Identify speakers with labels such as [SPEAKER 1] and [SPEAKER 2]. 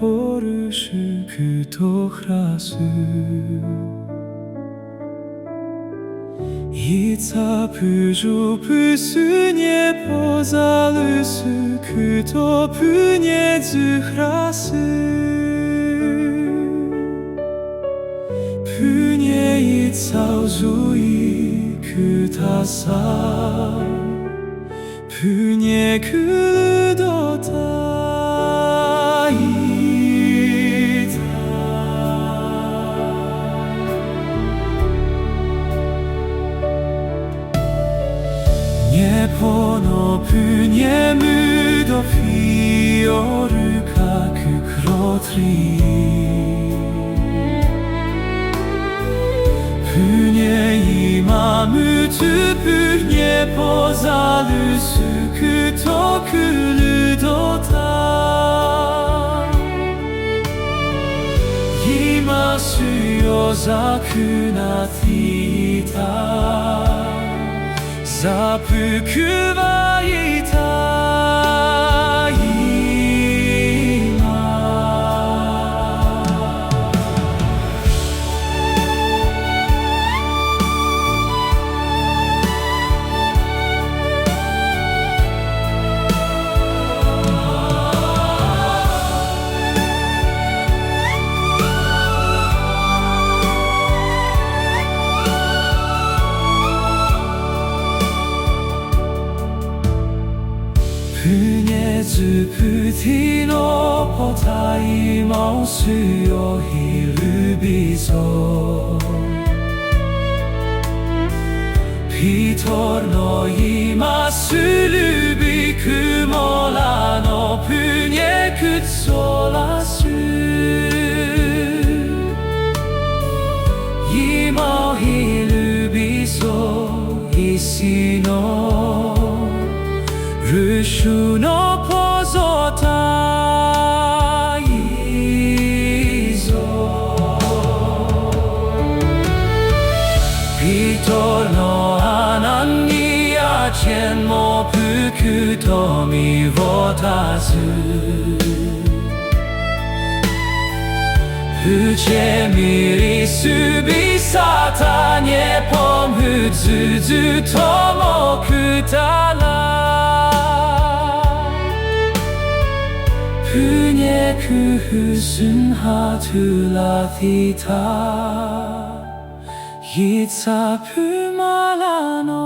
[SPEAKER 1] poruszy kto chrasy I capyżu pysy nie pozalysy kto pynie z chrasy pynie I całzui kta sam pynie do Nie ponopyniemy do fioryka krotri Pynie I mamy ty pynie poza lysy kto kyly dota I masy yozaku tita Zapykywa I ta ima Pynie z pyty no potai mausy o hilubizo Pitor no imasu lubi kumola no pynie kutsolasu Ima o hilubizo isi no Ryshu no pozota izo Pitor no anan ni achen mo puku to mi wotazu Uche miri subisata nippon futsuzu tomo kutara Pynie kuhusun hatula thita Yitsapu malano